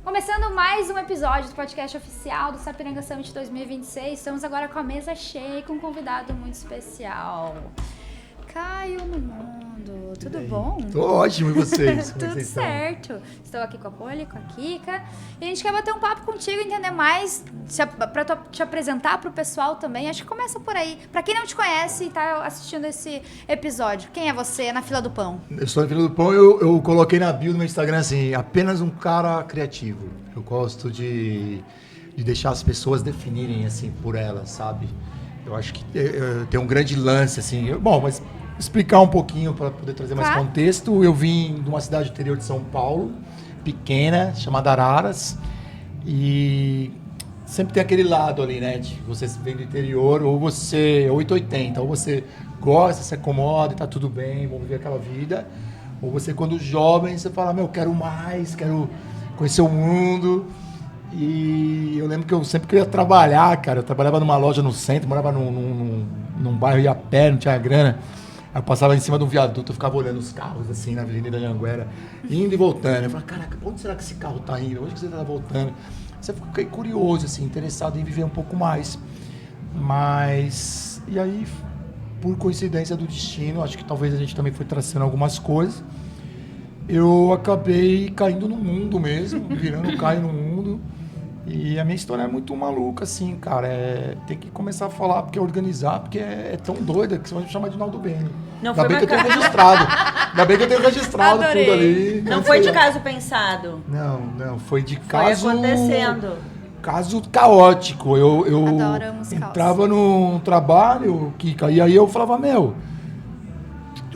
Começando mais um episódio do podcast oficial do Sapiranga Summit 2026. Estamos agora com a mesa cheia e com um convidado muito especial. Caio no Mundo, tudo bom? Tô ótimo, e vocês? Tudo certo. Estou aqui com a Poli, com a Kika. E a gente quer bater um papo contigo, entender mais, pra te apresentar pro pessoal também. Acho que começa por aí. Pra quem não te conhece e tá assistindo esse episódio, quem é você na fila do pão? Eu sou na fila do pão, eu coloquei na bio do meu Instagram assim, apenas um cara criativo. Eu gosto de deixar as pessoas definirem assim por elas, sabe? Eu acho que tem um grande lance assim. Mas explicar um pouquinho para poder trazer mais contexto. Eu vim de uma cidade do interior de São Paulo, pequena, chamada Araras, e sempre tem aquele lado ali, né? De você vem do interior, ou você 880, ou você gosta, se acomoda e tá tudo bem, vamos viver aquela vida, ou você quando jovem, você fala, quero mais, quero conhecer o mundo. E eu lembro que eu sempre queria trabalhar, cara. Eu trabalhava numa loja no centro, morava num bairro, ia a pé, não tinha grana. Aí eu passava em cima de um viaduto, eu ficava olhando os carros assim na Avenida Anhanguera, indo e voltando. Eu falava, caraca, pra onde será que esse carro tá indo? Onde que você tá voltando? Você fiquei curioso, assim, interessado em viver um pouco mais. E aí, por coincidência do destino, acho que talvez a gente também foi traçando algumas coisas, eu acabei caindo no mundo mesmo, virando Caio no mundo. E a minha história é muito maluca, assim, cara. Tem que começar a falar, porque organizar, porque é tão doida que você vai chamar de Naldo Bene. Ainda bem que eu tenho registrado Adorei. tudo ali. Não foi de caso pensado? Não, foi de caso... Foi acontecendo. Caso caótico. Eu Adoramos entrava num trabalho, Kika, e aí eu falava, eu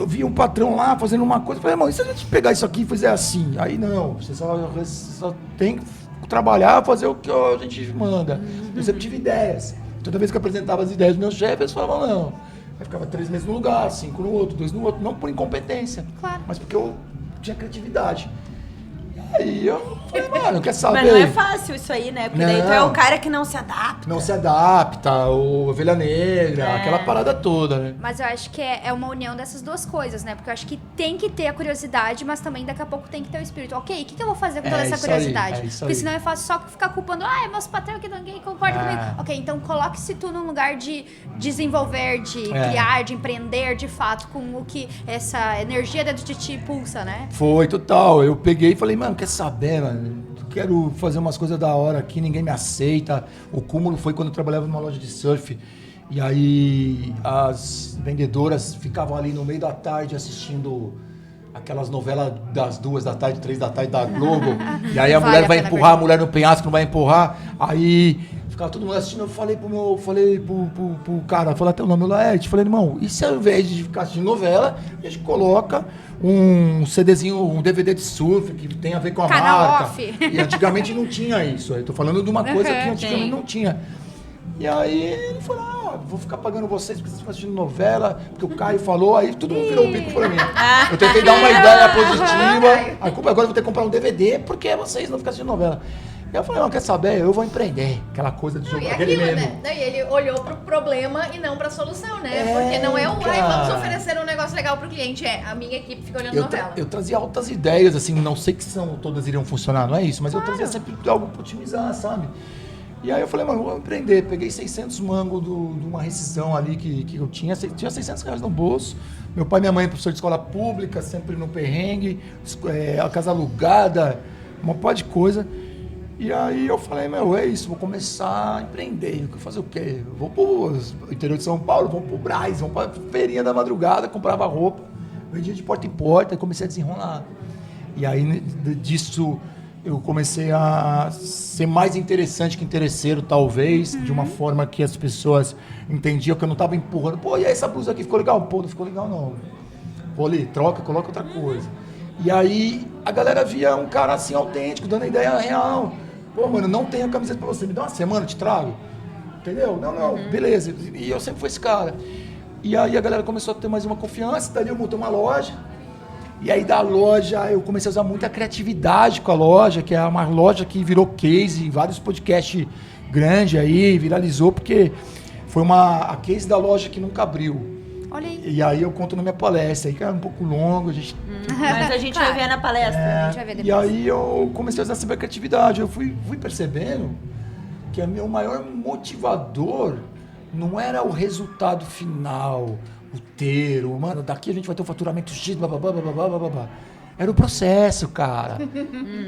vi um patrão lá fazendo uma coisa, eu falei, e se a gente pegar isso aqui e fizer assim? Aí não, você só tem que trabalhar, fazer o que a gente manda. Eu sempre tive ideias. Toda vez que eu apresentava as ideias do meu chefe, eles falavam, não. Aí ficava 3 meses num lugar, 5 no outro, 2 no outro. Não por incompetência, mas porque eu tinha criatividade. Aí eu falei, quer saber? Mas não é fácil isso aí, né? Porque daí tu é o cara que não se adapta. Não se adapta, o ovelha negra, aquela parada toda, né? Mas eu acho que é uma união dessas duas coisas, né? Porque eu acho que tem que ter a curiosidade, mas também daqui a pouco tem que ter o espírito. Ok, o que eu vou fazer com toda essa curiosidade? Porque senão é fácil só ficar culpando, meus patrões que ninguém concorda comigo. Ok, então coloque-se tu num lugar de desenvolver, de criar, de empreender, de fato, com o que essa energia dentro de ti pulsa, né? Foi, total. Eu peguei e falei, quer saber, quero fazer umas coisas da hora aqui, ninguém me aceita. O cúmulo foi quando eu trabalhava numa loja de surf. E aí as vendedoras ficavam ali no meio da tarde assistindo aquelas novelas das 2 da tarde, 3 da tarde da Globo. E aí a mulher vai empurrar, a mulher no penhasco não vai empurrar. Aí ficava todo mundo assistindo. Eu falei pro cara, falei até o nome, Laerte. Falei, irmão, e se ao invés de ficar assistindo novela, a gente coloca um CDzinho, um DVD de surf que tem a ver com a marca. Off. E antigamente não tinha isso. Eu tô falando de uma coisa que antigamente não tinha. E aí ele falou, vou ficar pagando vocês porque vocês estão assistindo novela, porque o Caio falou, aí todo mundo virou o bico pra mim. Eu tentei dar uma ideia positiva, agora eu vou ter que comprar um DVD porque vocês não ficam assistindo novela. E eu falei, quer saber? Eu vou empreender. Aquela coisa de jogo, aquele mesmo. Né? Daí ele olhou pro problema e não pra solução, né? Porque não é vamos oferecer um negócio legal pro cliente. A minha equipe fica olhando novela. Eu trazia altas ideias, assim, não sei que todas iriam funcionar, não é isso, mas eu trazia sempre algo pra otimizar, sabe? E aí eu falei, vou empreender. Peguei 600 mangos de uma rescisão ali que eu tinha. Tinha 600 reais no bolso. Meu pai e minha mãe, professor de escola pública, sempre no perrengue, a casa alugada, uma pó de coisa. E aí eu falei, é isso, vou começar a empreender. Vou fazer o quê? Eu vou pro interior de São Paulo, vou pro Brás, vou pra feirinha da madrugada, comprava roupa, vendia de porta em porta e comecei a desenrolar. E aí disso eu comecei a ser mais interessante que interesseiro, talvez, de uma forma que as pessoas entendiam que eu não estava empurrando. E aí essa blusa aqui ficou legal? Não ficou legal não. Ali, troca, coloca outra coisa. E aí a galera via um cara assim autêntico, dando a ideia real. Não tenho a camiseta pra você, me dá uma semana, eu te trago. Entendeu? Não, beleza. E eu sempre fui esse cara. E aí a galera começou a ter mais uma confiança, daí eu montei uma loja. E aí da loja eu comecei a usar muita criatividade com a loja, que é uma loja que virou case, vários podcasts grandes aí, viralizou, porque foi a case da loja que nunca abriu. Olha aí. E aí eu conto na minha palestra, aí que é um pouco longo, a gente... Mas a gente vai ver na palestra. A gente vai ver depois. E aí eu comecei a usar essa criatividade, eu fui percebendo que o meu maior motivador não era o resultado final, mano, daqui a gente vai ter um faturamento X, blá. Era o processo, cara.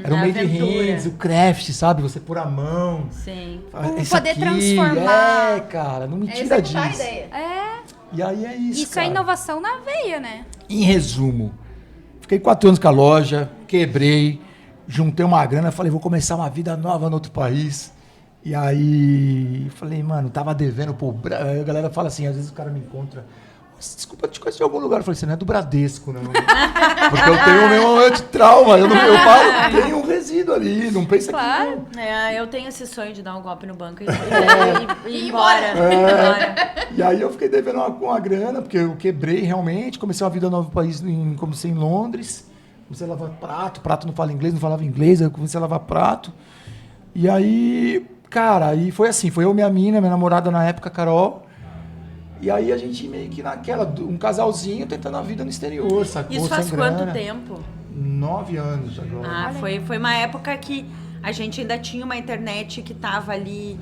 Era o made in hands, o craft, sabe? Você pôr a mão. Sim. Poder transformar. Cara, não me tira disso. A ideia. E aí é isso, Isso cara. é inovação na veia, né? Em resumo, fiquei 4 anos com a loja, quebrei, juntei uma grana, falei, vou começar uma vida nova no outro país. E aí, falei, mano, tava devendo pro... Aí a galera fala assim, às vezes o cara me encontra... Desculpa, te conheci de algum lugar. Eu falei, você não é do Bradesco, não. Porque eu tenho o meu antitrauma. Eu tenho um resíduo ali. Não pensa claro. que não. Eu tenho esse sonho de dar um golpe no banco e ir embora. E aí eu fiquei devendo uma grana, porque eu quebrei realmente. Comecei uma vida nova no país, comecei em Londres. Comecei a lavar prato não fala inglês, não falava inglês. Aí eu comecei a lavar prato. E aí, cara, aí foi assim. Foi eu, minha namorada na época, Carol. E aí a gente meio que naquela, um casalzinho tentando a vida no exterior, sacou? Isso faz sem quanto grana. tempo? 9 anos agora. Foi uma época que a gente ainda tinha uma internet que tava ali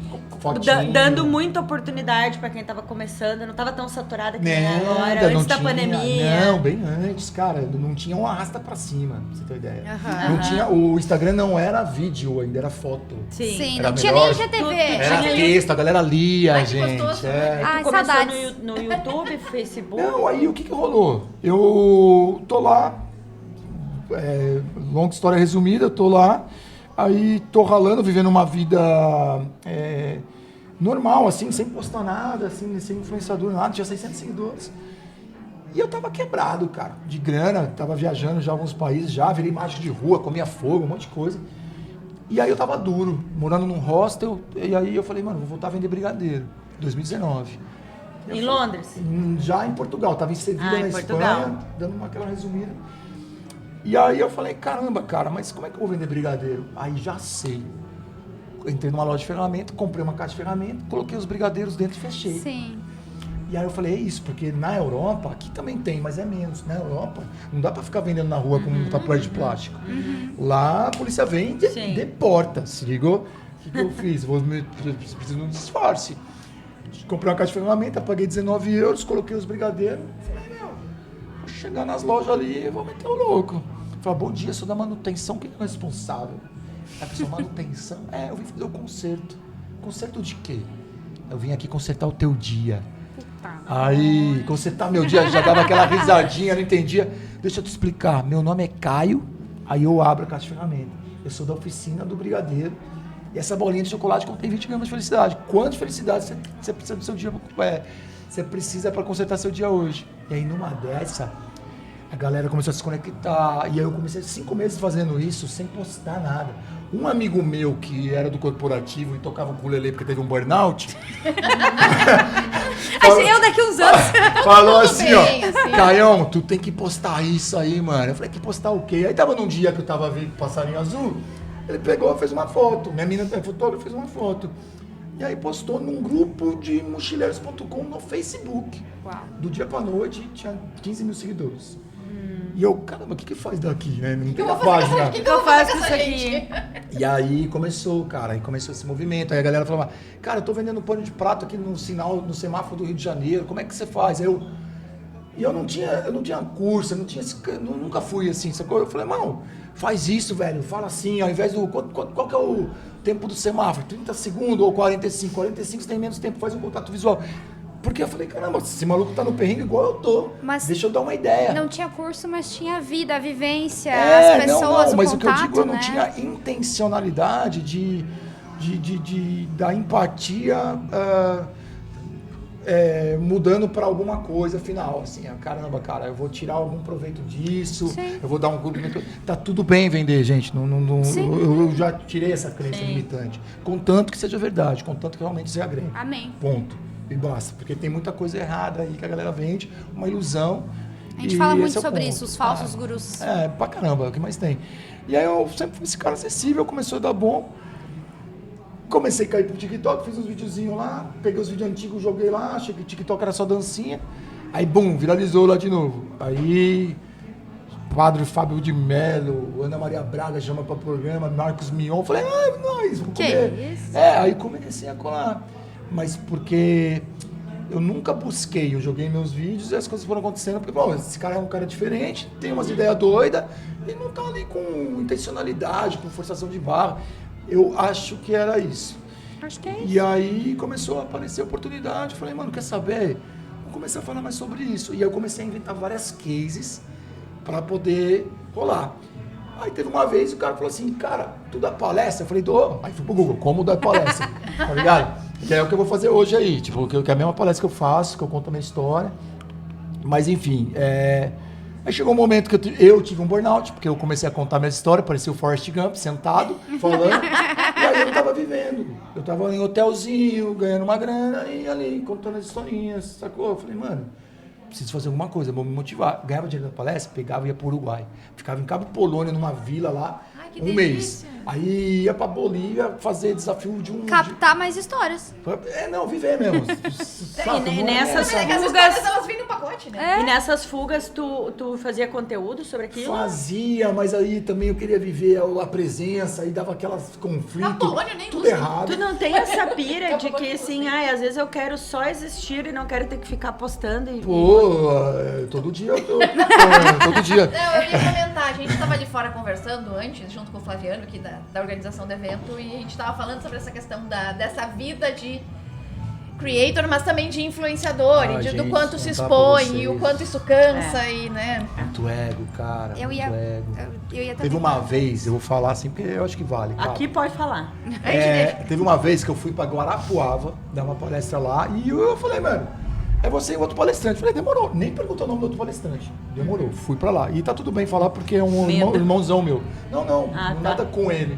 dando muita oportunidade para quem tava começando, não tava tão saturada que nem agora, antes da pandemia. Não, bem antes, cara, não tinha um arrasta pra cima, pra você ter ideia. Não tinha, o Instagram não era vídeo ainda, era foto. Sim, era não tinha nem melhor. IGTV. Era texto, a galera lia, Ai, que gente. gostoso. Ai, Começou saudades. no YouTube, Facebook? Não, aí o que rolou? Eu tô lá, longa história resumida, eu tô lá, aí tô ralando, vivendo uma vida normal, assim, sem postar nada, assim, sem influenciador, nada, tinha 600 seguidores. E eu tava quebrado, cara, de grana, tava viajando já alguns países, virei mágico de rua, comia fogo, um monte de coisa. E aí eu tava duro, morando num hostel, e aí eu falei, mano, vou voltar a vender brigadeiro, 2019. Em Londres? Já em Portugal, tava em Sevilha, na Espanha, dando aquela resumida. E aí eu falei, caramba, cara, mas como é que eu vou vender brigadeiro? Aí já sei. Entrei numa loja de ferramenta, comprei uma caixa de ferramenta, coloquei os brigadeiros dentro e fechei. Sim. E aí eu falei, é isso, porque na Europa, aqui também tem, mas é menos. Na Europa, não dá pra ficar vendendo na rua com um tatuagem de plástico. Lá a polícia vem e deporta, se ligou? O que eu fiz? Preciso de um disfarce. Comprei uma caixa de ferramenta, paguei 19 euros, coloquei os brigadeiros. Falei, vou chegar nas lojas ali e vou meter o louco. Falei, bom dia, sou da manutenção, quem é o responsável? A pessoa, manutenção? Eu vim fazer o conserto. Conserto de quê? Eu vim aqui consertar o teu dia. Aí, consertar meu dia, já dava aquela risadinha, não entendia. Deixa eu te explicar, meu nome é Caio, aí eu abro a caixa de ferramenta. Eu sou da oficina do brigadeiro. E essa bolinha de chocolate contém 20 gramas de felicidade. Quanto de felicidade você precisa do seu dia? Você precisa para consertar seu dia hoje. E aí, numa dessa, a galera começou a se conectar. E aí eu comecei 5 meses fazendo isso, sem postar nada. Um amigo meu, que era do corporativo e tocava o ukulele porque teve um burnout... Eu daqui uns anos. Falou assim, bem, assim. Caião, tu tem que postar isso aí, mano. Eu falei, que postar o quê? Aí tava num dia que eu tava vendo passarinho azul... Ele pegou e fez uma foto. Minha menina é fotógrafa, fez uma foto. E aí postou num grupo de mochileiros.com no Facebook. Uau. Do dia pra noite, tinha 15 mil seguidores. E eu, caramba, o que faz daqui, né? Não tem a página. O que eu faço com isso aqui? E aí começou, cara, aí começou esse movimento. Aí a galera falava, cara, eu tô vendendo pano de prato aqui no semáforo do Rio de Janeiro, como é que você faz? Aí eu não tinha curso, nunca fui assim, sacou? Eu falei, mano, faz isso, velho, fala assim, ao invés do... Qual que é o tempo do semáforo? 30 segundos ou 45? 45 você tem menos tempo, faz um contato visual. Porque eu falei, caramba, esse maluco tá no perrengue igual eu tô. Mas deixa eu dar uma ideia. Não tinha curso, mas tinha a vida, a vivência, as pessoas, mas o contato, o que eu digo, eu não né? tinha intencionalidade da empatia mudando para alguma coisa final, assim, caramba, cara, eu vou tirar algum proveito disso, Sim. eu vou dar um cumprimento. Tá tudo bem vender, gente, eu já tirei essa crença limitante, contanto que seja verdade, contanto que realmente seja grande. Amém. Ponto. E basta, porque tem muita coisa errada aí que a galera vende, uma ilusão. A gente fala muito esse é o sobre ponto. isso, os falsos gurus. Pra caramba, é o que mais tem. E aí eu sempre fui esse cara acessível, começou a dar bom. Comecei a cair pro TikTok, fiz uns videozinhos lá, peguei os vídeos antigos, joguei lá, achei que o TikTok era só dancinha. Aí, bum, viralizou lá de novo. Aí, Padre Fábio de Mello, Ana Maria Braga chama pra programa, Marcos Mion. Falei, nós, vamos comer. Que isso? Aí comecei a colar. Mas porque eu nunca busquei, eu joguei meus vídeos e as coisas foram acontecendo. Porque, bom, esse cara é um cara diferente, tem umas ideias doidas e não tá ali com intencionalidade, com forçação de barra. Eu acho que era isso. Acho que é isso. E aí começou a aparecer oportunidade. Falei, mano, quer saber? Vou começar a falar mais sobre isso. E aí eu comecei a inventar várias cases para poder rolar. Aí teve uma vez o cara falou assim, cara, tu dá palestra? Eu falei, dou. Aí fui pro Google, como dar palestra? Tá ligado? Que é o que eu vou fazer hoje aí. Tipo, que é a mesma palestra que eu faço, que eu conto a minha história. Mas enfim, aí chegou um momento que eu tive um burnout, porque eu comecei a contar minha história, parecia o Forrest Gump, sentado, falando. E aí eu tava vivendo. Eu tava em hotelzinho, ganhando uma grana e ali, contando as historinhas, sacou? Eu falei, mano, preciso fazer alguma coisa, vou me motivar. Ganhava dinheiro na palestra, pegava e ia pro Uruguai. Ficava em Cabo Polônia, numa vila lá, que um mês. Aí ia pra Bolívia fazer desafio de um... Captar mais histórias. Viver mesmo. E nessas As fugas... histórias, elas vêm no pacote, né? E nessas fugas, tu fazia conteúdo sobre aquilo? Fazia, mas aí também eu queria viver a presença, aí dava aquelas conflitos, Polônia nem tudo usa. errado. Tu não tem essa pira de que, assim, às vezes eu quero só existir e não quero ter que ficar postando e... Todo dia eu tô... todo dia. Não, eu ia comentar, a gente tava ali fora conversando antes, junto com o Flaviano, aqui da organização do evento, e a gente tava falando sobre essa questão dessa vida de creator, mas também de influenciador, e do quanto se expõe, e o quanto isso cansa, e né... Muito ego, cara, Eu ia Teve uma vez, eu vou falar assim, porque eu acho que vale. Cara. Aqui pode falar. Teve uma vez que eu fui pra Guarapuava, dar uma palestra lá, e eu falei, mano, é você e o outro palestrante. Falei, demorou. Nem perguntou o nome do outro palestrante. Demorou. Fui pra lá. E tá tudo bem falar porque é um irmãozão meu. Não, nada com ele.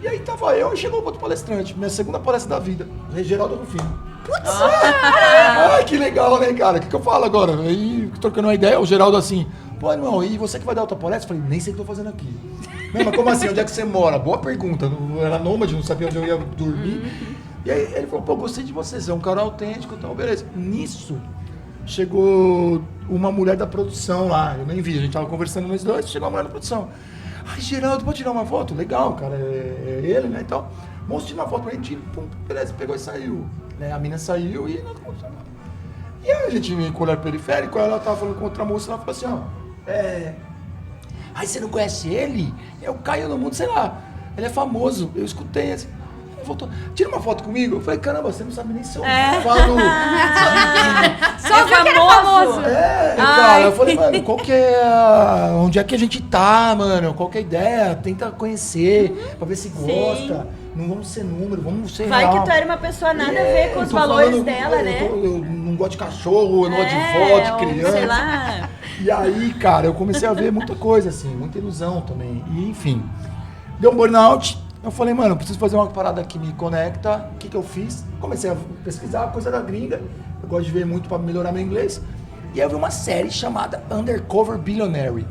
E aí tava eu e chegou o outro palestrante. Minha segunda palestra da vida. Geraldo Rufino. Putz! Ai, que legal, né, cara? O que eu falo agora? Aí, trocando uma ideia, o Geraldo assim, pô, irmão, e você que vai dar outra palestra? Eu falei, nem sei o que tô fazendo aqui. Não, mas como assim? Onde é que você mora? Boa pergunta. Eu era nômade, não sabia onde eu ia dormir. E aí ele falou, pô, gostei de vocês, é um cara autêntico e tal, beleza. Nisso, chegou uma mulher da produção lá, eu nem vi, a gente tava conversando nós dois, chegou uma mulher da produção. Ai, Geraldo, pode tirar uma foto? Legal, cara, é ele, né, e tal. Moço, tira uma foto pra gente, pum, beleza, pegou e saiu. Né, a mina saiu e nós começamos. E aí a gente, com o olhar periférico, ela tava falando com outra moça, ela falou assim, ó, aí você não conhece ele? Eu caio no mundo, sei lá, ele é famoso, eu escutei assim. Voltou, tira uma foto comigo. Eu falei, caramba, você não sabe nem se eu falo. Só viu que era famoso. Cara, eu falei, mano, qual que é onde é que a gente tá, mano? Qual que é a ideia? Tenta conhecer, pra ver se gosta. Não vamos ser número, vamos ser Vai real. que tu era uma pessoa nada a ver com os valores dela, né? Eu não gosto de cachorro, eu não gosto de vó, de criança. Sei lá. E aí, cara, eu comecei a ver muita coisa, assim, muita ilusão também. E, enfim, deu um burnout. Eu falei, mano, eu preciso fazer uma parada que me conecta. O que eu fiz? Comecei a pesquisar coisa da gringa. Eu gosto de ver muito para melhorar meu inglês. E aí eu vi uma série chamada Undercover Billionaire,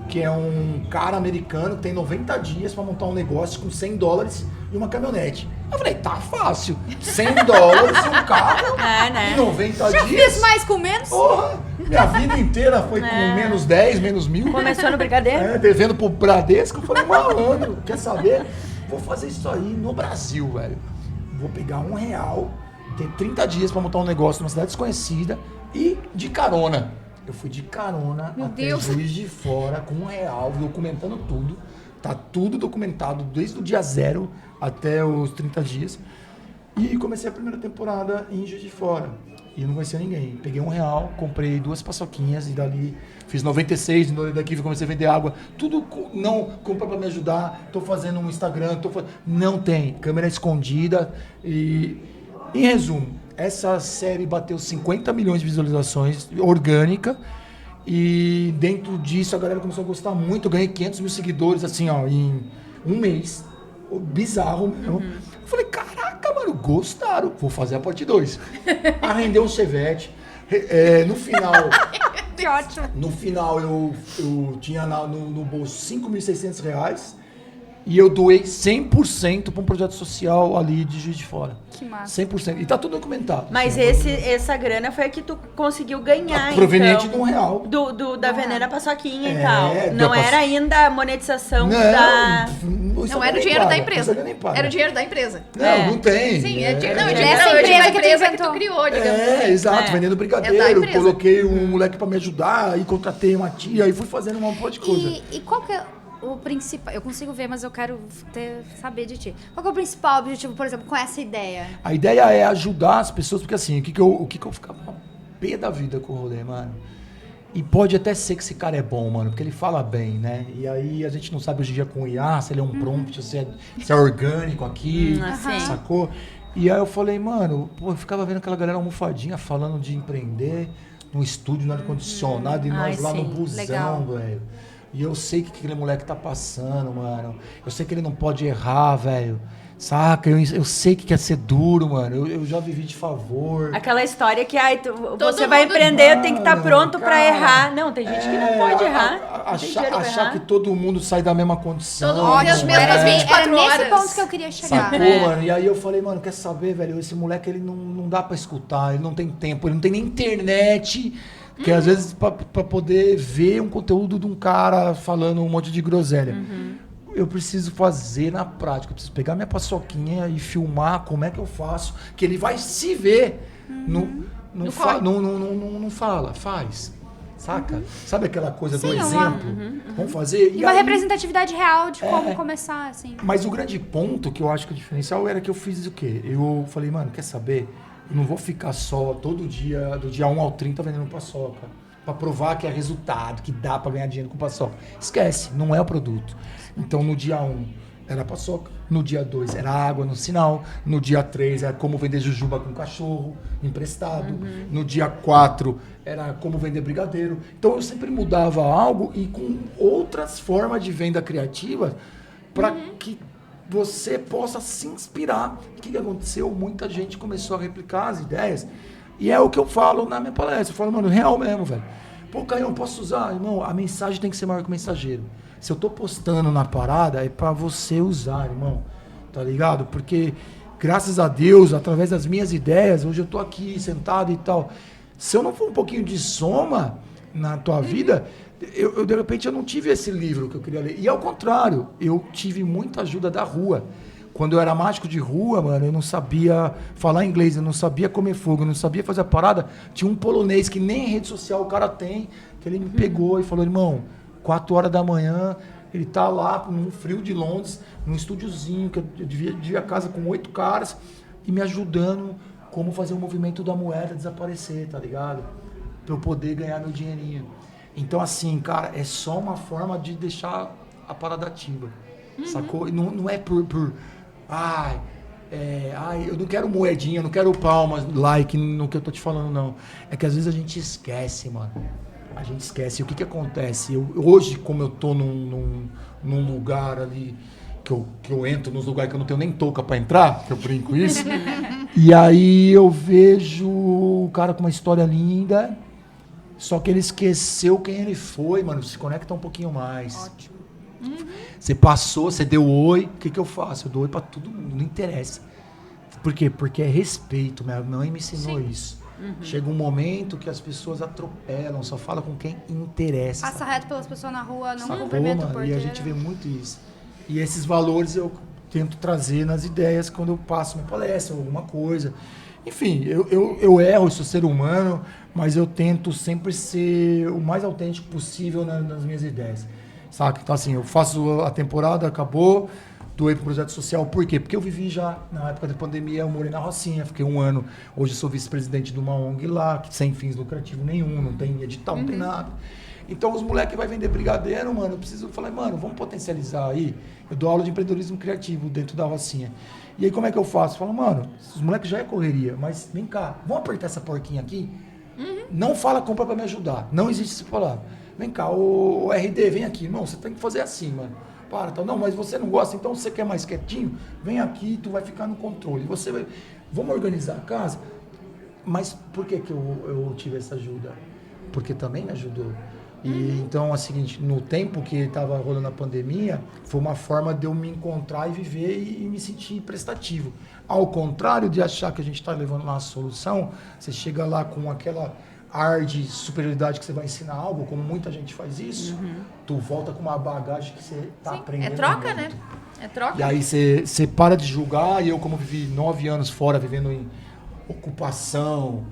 que é um cara americano que tem 90 dias para montar um negócio com $100 e uma caminhonete. Eu falei, tá fácil. $100 e um carro né? em 90 Já dias. fiz mais com menos? Porra, minha vida inteira foi com menos 10, menos 1.000. Começou no brigadeiro? Devendo pro Bradesco. Eu falei, malandro, quer saber? Vou fazer isso aí no Brasil, velho. Vou pegar R$1, ter 30 dias pra montar um negócio numa cidade desconhecida e de carona. Eu fui de carona até Juiz de Fora com R$1, documentando tudo. Tá tudo documentado desde o dia 0 até os 30 dias. E comecei a primeira temporada em Juiz de Fora. E eu não conhecia ninguém. Peguei R$1, comprei 2 paçoquinhas e dali fiz 96, daqui comecei a vender água. Tudo não compra pra me ajudar. Tô fazendo um Instagram, não tem. Câmera escondida. E em resumo, essa série bateu 50 milhões de visualizações, orgânica. E dentro disso a galera começou a gostar muito. Eu ganhei 500 mil seguidores assim, ó, em um mês. Bizarro mesmo. Eu falei, caraca, mano, gostaram. Vou fazer a parte 2. Arrendeu um Chevette. No final... Que ótimo. No final eu tinha no bolso R$5.600 E eu doei 100% para um projeto social ali de Juiz de Fora. Que massa. 100%. E tá tudo documentado. Mas essa grana foi a que tu conseguiu ganhar, proveniente então, de R$1. Da Veneno Paçoquinha e É, tal. Não era ainda a monetização da... Não era o dinheiro da empresa. Era o dinheiro da empresa. Não tem. Sim, é dinheiro da da empresa que tu inventou. criou, digamos assim. Exato, vendendo É da brigadeiro, empresa. coloquei um moleque pra me ajudar, aí contratei uma tia, e fui fazendo um monte de coisa. E qual que é o principal... Eu consigo ver, mas eu quero saber de ti. Qual que é o principal objetivo, por exemplo, com essa ideia? A ideia é ajudar as pessoas, porque assim, o que eu ficava pé da vida com o rolê, mano. E pode até ser que esse cara é bom, mano, porque ele fala bem, né? E aí a gente não sabe hoje em dia com o IA, se ele é um prompt, se é orgânico aqui, sacou? E aí eu falei, mano, pô, eu ficava vendo aquela galera almofadinha falando de empreender no estúdio, no ar-condicionado, e nós lá no busão, velho. E eu sei que aquele moleque tá passando, mano. Eu sei que ele não pode errar, velho. Saca? Eu sei que quer ser duro, mano. Eu já vivi de favor. Aquela história que você vai empreender, tem que estar pronto pra errar. Não, tem gente que não pode errar. Achar que todo mundo sai da mesma condição. Todo mundo tem as mesmas 24 horas. Era nesse ponto que eu queria chegar. Sacou, mano? E aí eu falei, mano, quer saber, velho? Esse moleque, ele não dá pra escutar, ele não tem tempo, ele não tem nem internet. Que às vezes pra poder ver um conteúdo de um cara falando um monte de groselha. Eu preciso fazer na prática, eu preciso pegar minha paçoquinha e filmar como é que eu faço, que ele vai se ver. Não fala, faz. Saca? Sabe aquela coisa do exemplo? Vamos fazer? E uma representatividade real de como começar, assim. Mas o grande ponto que eu acho que o diferencial era que eu fiz o quê? Eu falei, mano, quer saber? Eu não vou ficar só todo dia, do dia 1 ao 30 vendendo paçoca. Pra provar que é resultado, que dá pra ganhar dinheiro com paçoca. Esquece, não é o produto. Então no dia 1 era paçoca, no dia 2 era água no sinal, no dia 3 era como vender jujuba com cachorro emprestado, no dia 4 era como vender brigadeiro. Então eu sempre mudava algo e com outras formas de venda criativa para que você possa se inspirar. O que aconteceu? Muita gente começou a replicar as ideias. E é o que eu falo na minha palestra. Eu falo, mano, real mesmo, velho. Pô, Caio, posso usar? Irmão, a mensagem tem que ser maior que o mensageiro. Se eu tô postando na parada, é pra você usar, irmão. Tá ligado? Porque, graças a Deus, através das minhas ideias, hoje eu tô aqui sentado e tal. Se eu não for um pouquinho de soma na tua vida, eu de repente eu não tive esse livro que eu queria ler. E ao contrário, eu tive muita ajuda da rua. Quando eu era mágico de rua, mano, eu não sabia falar inglês, eu não sabia comer fogo, eu não sabia fazer a parada. Tinha um polonês que nem rede social o cara tem, que ele me pegou e falou, irmão, 4 horas da manhã, ele tá lá num frio de Londres, num estúdiozinho, que eu dividia a casa com 8 caras, e me ajudando como fazer o movimento da moeda desaparecer, tá ligado? Pra eu poder ganhar meu dinheirinho. Então, assim, cara, é só uma forma de deixar a parada ativa, sacou? Não é por eu não quero moedinha, eu não quero palmas, like no que eu tô te falando, não. É que às vezes a gente esquece, mano. A gente esquece. E o que acontece? Hoje, como eu tô num lugar ali, que eu entro nos lugares que eu não tenho nem touca pra entrar, que eu brinco isso, e aí eu vejo o cara com uma história linda, só que ele esqueceu quem ele foi, mano. Se conecta um pouquinho mais. Ótimo. Você passou, você deu oi, o que eu faço? Eu dou oi pra todo mundo, não interessa. Por quê? Porque é respeito, minha mãe me ensinou isso. Chega um momento que as pessoas atropelam, só fala com quem interessa. Passa reto pelas pessoas na rua, não Sacou, cumprimenta o mano? porteiro. E a gente vê muito isso. E esses valores eu tento trazer nas ideias quando eu passo minha palestra, alguma coisa. Enfim, eu erro, sou ser humano, mas eu tento sempre ser o mais autêntico possível nas minhas ideias. Saca? Então, assim, eu faço a temporada, acabou, doei pro projeto social. Por quê? Porque eu vivi já, na época da pandemia, eu morei na Rocinha, fiquei 1 ano. Hoje sou vice-presidente de uma ONG lá, sem fins lucrativos nenhum, não tem edital, não tem nada. Então, os moleques vão vender brigadeiro, mano, eu preciso falar, mano, vamos potencializar aí. Eu dou aula de empreendedorismo criativo dentro da Rocinha. E aí, como é que eu faço? Eu falo, mano, os moleques já é correria, mas vem cá, vamos apertar essa porquinha aqui? Não fala compra pra me ajudar, não existe essa palavra. Vem cá, o RD, vem aqui. Não, você tem que fazer assim, mano. Para, tá? Não, mas você não gosta, então você quer mais quietinho? Vem aqui, tu vai ficar no controle. Você vai... Vamos organizar a casa? Mas por que eu tive essa ajuda? Porque também me ajudou. E então, assim, no tempo que estava rolando a pandemia, foi uma forma de eu me encontrar e viver e me sentir prestativo. Ao contrário de achar que a gente está levando lá a solução, você chega lá com aquela ar de superioridade que você vai ensinar algo, como muita gente faz isso, tu volta com uma bagagem que você está aprendendo. É troca, muito. né? É troca. E aí você para de julgar, e eu, como vivi 9 anos fora, vivendo em ocupação,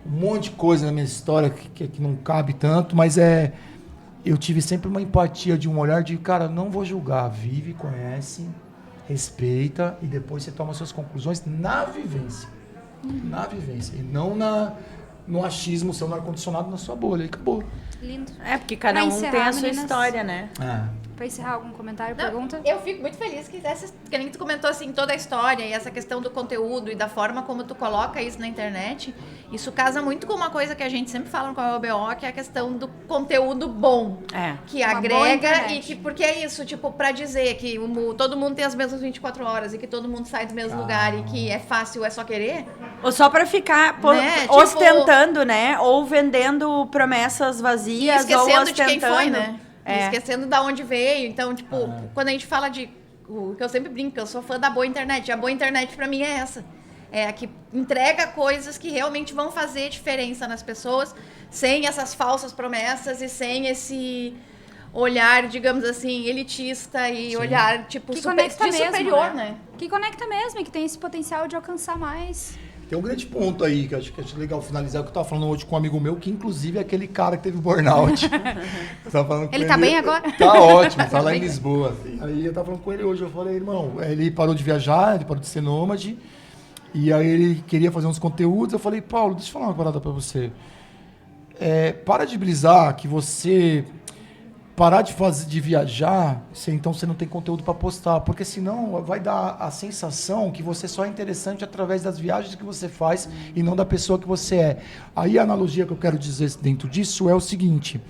um monte de coisa na minha história que não cabe tanto, mas eu tive sempre uma empatia de um olhar de, cara, não vou julgar, vive, conhece, respeita, e depois você toma suas conclusões na vivência. Na vivência, e não no achismo, seu ar-condicionado na sua bolha, e acabou. Lindo. Porque cada um tem a sua história, né? Pra encerrar, algum comentário, Não, pergunta? Eu fico muito feliz que nem tu comentou assim, toda a história e essa questão do conteúdo e da forma como tu coloca isso na internet. Isso casa muito com uma coisa que a gente sempre fala com a OBO, que é a questão do conteúdo bom. Que Uma boa agrega internet. e que, porque é isso, tipo, pra dizer que todo mundo tem as mesmas 24 horas e que todo mundo sai do mesmo lugar e que é fácil, é só querer. Ou só pra ficar Né? ostentando, né? Ou vendendo promessas vazias, E ou esquecendo ostentando. de quem foi, né? E esquecendo de onde veio. Então, tipo, quando a gente fala de... O que eu sempre brinco, eu sou fã da boa internet. A boa internet pra mim é essa. É a que entrega coisas que realmente vão fazer diferença nas pessoas, sem essas falsas promessas e sem esse olhar, digamos assim, elitista e olhar, tipo, Que conecta mesmo, superior, né? Que conecta mesmo e que tem esse potencial de alcançar mais. Tem um grande ponto aí, que eu acho que é legal finalizar, que eu tava falando hoje com um amigo meu, que inclusive é aquele cara que teve burnout. Eu tava falando com Ele tá bem agora? Tá ótimo, tá lá em Lisboa. Aí eu tava falando com ele hoje, eu falei, irmão, ele parou de viajar, ele parou de ser nômade, e aí ele queria fazer uns conteúdos, eu falei, Paulo, deixa eu falar uma parada pra você. Para de brisar que você... Parar de viajar, então você não tem conteúdo para postar, porque senão vai dar a sensação que você só é interessante através das viagens que você faz e não da pessoa que você é. Aí a analogia que eu quero dizer dentro disso é o seguinte: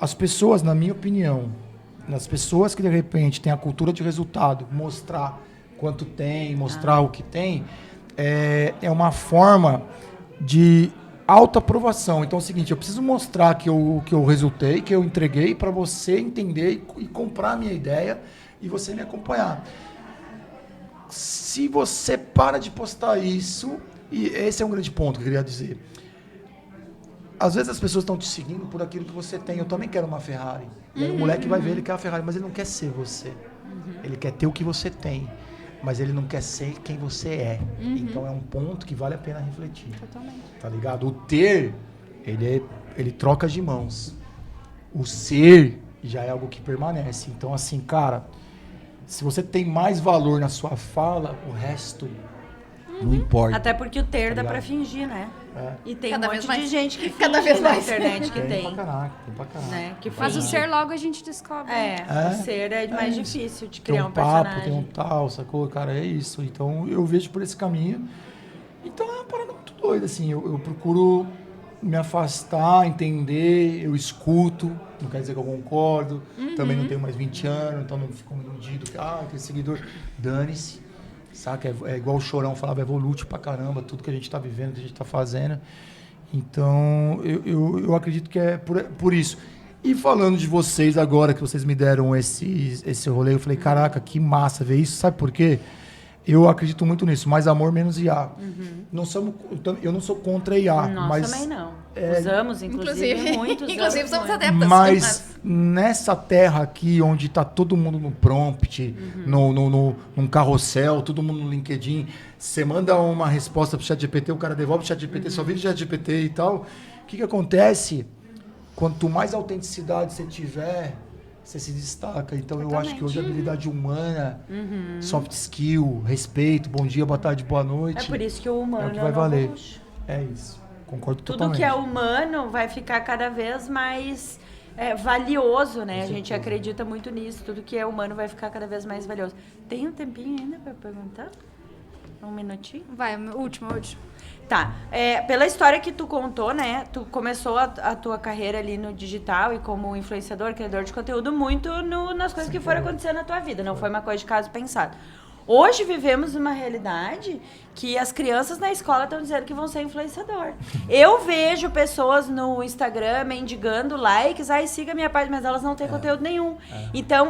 as pessoas, na minha opinião, as pessoas que de repente têm a cultura de resultado, mostrar quanto tem, mostrar o que tem, é uma forma de autoaprovação. Então é o seguinte, eu preciso mostrar que eu resultei, que eu entreguei para você entender e comprar a minha ideia e você me acompanhar. Se você para de postar isso, e esse é um grande ponto que eu queria dizer, às vezes as pessoas estão te seguindo por aquilo que você tem. Eu também quero uma Ferrari. E aí o moleque vai ver, ele quer a Ferrari, mas ele não quer ser você. Ele quer ter o que você tem, mas ele não quer ser quem você é. Então é um ponto que vale a pena refletir. Totalmente. Tá ligado? O ter, ele troca de mãos. O ser já é algo que permanece. Então, assim, cara, se você tem mais valor na sua fala, o resto não importa. Até porque o ter Tá dá ligado? pra fingir, né? E tem Cada um vez monte de mais. gente que finge Cada vez na mais. internet que Tem tem. pra caraca, tem pra caraca. Né? Que Mas o finge. ser logo a gente descobre. O ser é mais difícil de Tem criar um um papo, personagem. tem um tal, sacou? Cara, é isso. Então, eu vejo por esse caminho. Então, é uma parada muito doida, assim. Eu procuro me afastar, entender, eu escuto. Não quer dizer que eu concordo. Também não tenho mais 20 anos, então não fico iludido. Aquele seguidor, dane-se. Saca? É igual o Chorão falava, evolute pra caramba, tudo que a gente tá vivendo, que a gente tá fazendo. Então, eu acredito que é por isso. E falando de vocês agora, que vocês me deram esse rolê, eu falei, caraca, que massa ver isso. Sabe por quê? Eu acredito muito nisso. Mais amor, menos IA. Eu não sou contra IA. Nós mas também não. Usamos, inclusive, muitos. Inclusive, somos muito. adeptas. Mas nessa terra aqui, onde tá todo mundo no prompt, num carrossel, todo mundo no LinkedIn, você manda uma resposta pro ChatGPT, o cara devolve o ChatGPT, só vira o ChatGPT e tal. O que acontece? Quanto mais autenticidade você tiver, você se destaca. Então eu acho que hoje a habilidade humana, soft skill, respeito, bom dia, boa tarde, boa noite. É por isso que o humano é o que vai valer. luxo. É isso. Concordo Tudo totalmente. que é humano vai ficar cada vez mais valioso, né? A gente acredita muito nisso. Tudo que é humano vai ficar cada vez mais valioso. Tem um tempinho ainda para perguntar? Um minutinho? Vai, último. Tá. Pela história que tu contou, né? Tu começou a tua carreira ali no digital e como influenciador, criador de conteúdo, muito nas coisas que foram acontecendo na tua vida. Não foi uma coisa de caso pensado. Hoje vivemos uma realidade que as crianças na escola estão dizendo que vão ser influenciador. Eu vejo pessoas no Instagram mendigando likes, siga minha página, mas elas não têm conteúdo nenhum. Então,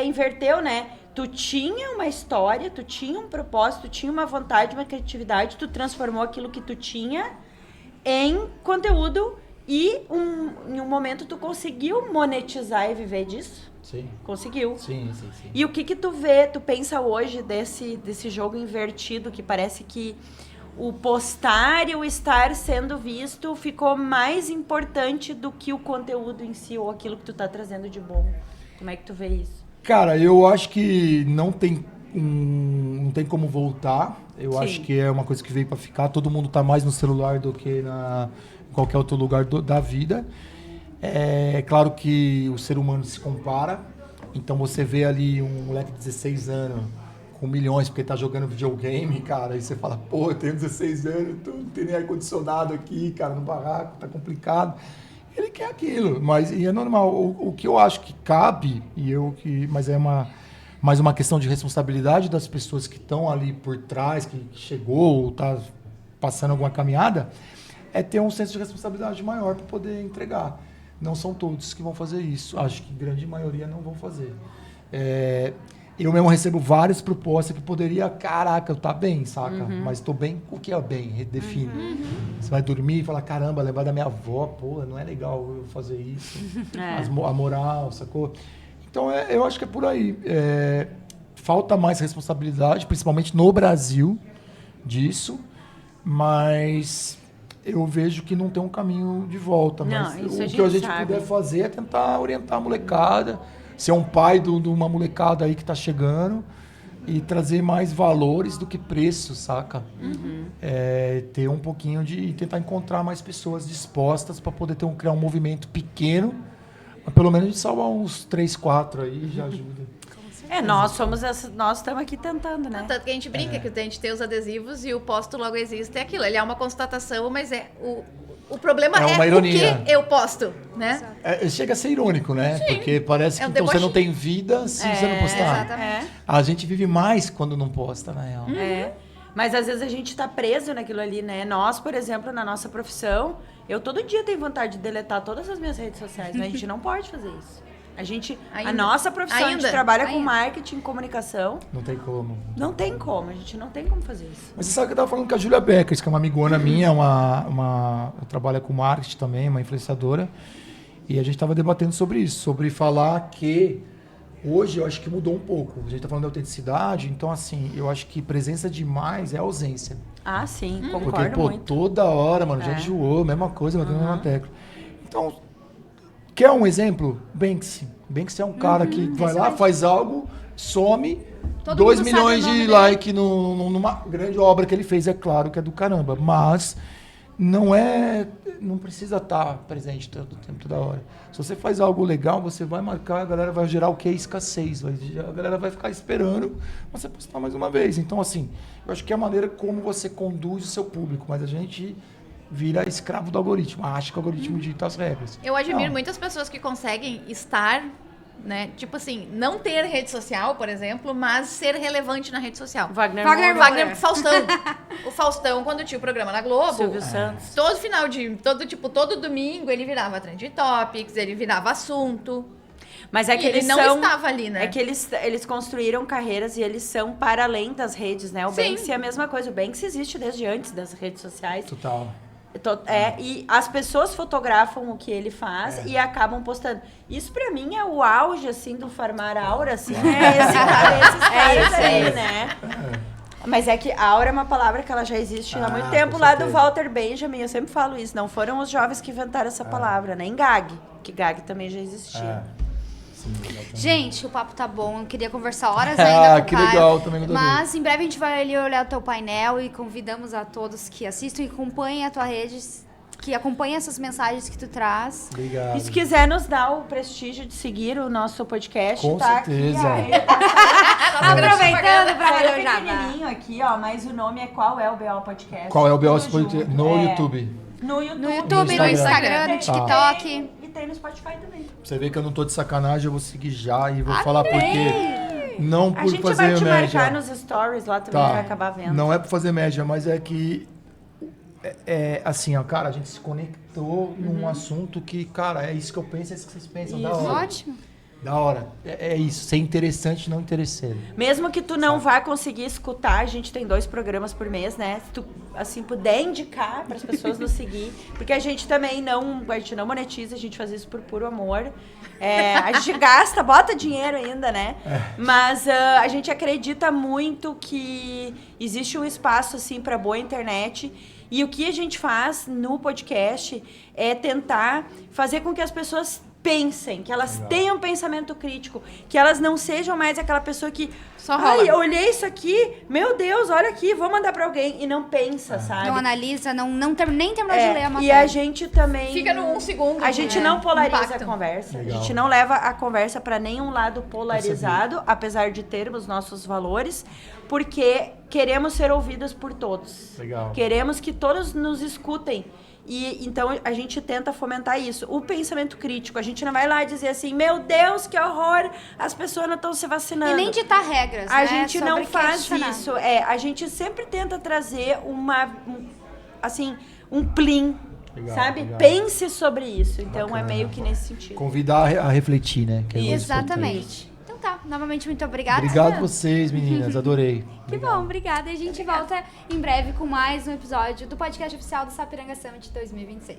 inverteu, né? Tu tinha uma história, tu tinha um propósito, tu tinha uma vontade, uma criatividade, tu transformou aquilo que tu tinha em conteúdo e em um momento tu conseguiu monetizar e viver disso? Sim. Conseguiu. Sim. E o que tu vê, tu pensa hoje desse jogo invertido, que parece que o postar e o estar sendo visto ficou mais importante do que o conteúdo em si ou aquilo que tu tá trazendo de bom. Como é que tu vê isso? Cara, eu acho que não tem como voltar. Eu acho que é uma coisa que veio para ficar. Todo mundo tá mais no celular do que em qualquer outro lugar da vida. É claro que o ser humano se compara. Então você vê ali um moleque de 16 anos com milhões porque tá jogando videogame, cara. E você fala, pô, eu tenho 16 anos, não tenho nem ar-condicionado aqui, cara, no barraco, tá complicado. Ele quer aquilo, e é normal. O que eu acho que cabe, mas é mais uma questão de responsabilidade das pessoas que estão ali por trás, que chegou ou está passando alguma caminhada, é ter um senso de responsabilidade maior para poder entregar. Não são todos que vão fazer isso. Acho que grande maioria não vão fazer. Eu mesmo recebo várias propostas que poderia, caraca, eu tá bem, saca? Mas tô bem, o que é bem? Redefine. Você vai dormir e falar, caramba, lembrar da minha avó, pô, não é legal eu fazer isso. A moral, sacou? Então, eu acho que é por aí. Falta mais responsabilidade, principalmente no Brasil, disso, mas eu vejo que não tem um caminho de volta. Mas o que a gente puder fazer é tentar orientar a molecada, ser um pai de uma molecada aí que tá chegando e trazer mais valores do que preço, saca? Ter um pouquinho de tentar encontrar mais pessoas dispostas para poder criar um movimento pequeno, mas pelo menos de salvar uns 3, 4 aí já ajuda. Nós estamos aqui tentando, né? Tanto que a gente brinca que a gente tem os adesivos e o posto logo existe, é aquilo. Ele é uma constatação, mas o problema é uma ironia. O que eu posto, né? Chega a ser irônico, né? Sim. Porque parece que então, você não tem vida se você não postar. Exatamente. A gente vive mais quando não posta, na real. Mas às vezes a gente tá preso naquilo ali, né? Nós, por exemplo, na nossa profissão, eu todo dia tenho vontade de deletar todas as minhas redes sociais, mas a gente não pode fazer isso. A nossa profissão, a gente trabalha com marketing, comunicação. Não tem como. Não tem como, a gente não tem como fazer isso. Mas você sabe que eu tava falando com a Júlia Beckers, que é uma amigona minha, trabalha com marketing também, uma influenciadora. E a gente tava debatendo sobre isso, sobre falar que hoje eu acho que mudou um pouco. A gente tá falando da autenticidade, então assim, eu acho que presença demais é ausência. Ah, sim, concordo porque, muito. Toda hora, mano, já enjoou, mesma coisa, batendo na mesma tecla. Então, quer um exemplo? Banksy. Banksy é um cara que vai lá, faz algo, some, 2 milhões de likes numa grande obra que ele fez, é claro que é do caramba, mas não precisa estar presente todo o tempo, toda hora. Se você faz algo legal, você vai marcar, a galera vai gerar o que é escassez, a galera vai ficar esperando você postar mais uma vez. Então, assim, eu acho que é a maneira como você conduz o seu público, mas a gente vira escravo do algoritmo, acha que o algoritmo dita as regras. Eu admiro muitas pessoas que conseguem estar, né, tipo assim, não ter rede social, por exemplo, mas ser relevante na rede social. Wagner Faustão. O Faustão, quando tinha o programa na Globo, Silvio Santos. Todo domingo ele virava Trending Topics, ele virava assunto. Mas é que ele não estava ali, né? É que eles construíram carreiras e eles são para além das redes, né? O Banksy é a mesma coisa. O Banksy existe desde antes das redes sociais. Total. E as pessoas fotografam o que ele faz e acabam postando. Isso pra mim é o auge, assim, do farmar aura, assim. Esses caras aí, né? Mas é que aura é uma palavra que ela já existe há muito tempo lá do Walter Benjamin. Eu sempre falo isso. Não foram os jovens que inventaram essa palavra, nem gag. Que gag também já existia. Sim, gente, o papo tá bom. Eu queria conversar horas ainda com o que Caio, legal, também mas em breve a gente vai ali olhar o teu painel e convidamos a todos que assistam e acompanhem a tua rede, que acompanhem essas mensagens que tu traz. Obrigado. E se quiser nos dar o prestígio de seguir o nosso podcast, com certeza. Aproveitando pra fazer o jabá. Pequenininho aqui, ó, mas o nome é Qual é o BO Podcast? Qual é o BO Podcast? No YouTube. No YouTube, no Instagram, no TikTok. E tem no Spotify também. Você vê que eu não tô de sacanagem, eu vou seguir já e vou falar porque Não por A gente fazer vai te média. marcar nos stories lá também, vai acabar vendo. Não é por fazer média, mas é que assim, ó, cara, a gente se conectou num assunto que, cara, é isso que eu penso, é isso que vocês pensam. Da hora. Ótimo. Da hora. É isso, ser interessante e não interesseiro. Mesmo que tu não vá conseguir escutar, a gente tem 2 programas por mês, né? Se tu, assim, puder indicar para as pessoas nos seguir, porque a gente também não monetiza, a gente faz isso por puro amor. A gente gasta, bota dinheiro ainda, né? Mas a gente acredita muito que existe um espaço, assim, para boa internet. E o que a gente faz no podcast é tentar fazer com que as pessoas pensem, que elas tenham pensamento crítico, que elas não sejam mais aquela pessoa que só rola. eu olhei isso aqui, meu Deus, olha aqui, vou mandar pra alguém, e não pensa, sabe? Não analisa, nem terminou de ler a matéria. E a gente também... Fica no 1 segundo. A gente não polariza impacto. a conversa, Legal. a gente não leva a conversa pra nenhum lado polarizado, apesar de termos nossos valores, porque queremos ser ouvidas por todos. Legal. Queremos que todos nos escutem. E então a gente tenta fomentar isso. O pensamento crítico, a gente não vai lá dizer assim, meu Deus, que horror, as pessoas não estão se vacinando. E nem ditar regras, A né? gente sobre não faz questionar. isso. A gente sempre tenta trazer um plim, Legal, sabe? legal. Pense sobre isso. Então Bacana. é meio que nesse sentido. Convidar a refletir, né? Que é o mais importante. Exatamente. Então tá, novamente muito obrigada. Obrigado a vocês, meninas. Adorei. Que bom, obrigada. E a gente volta em breve com mais um episódio do podcast oficial do Sapiranga Summit 2026.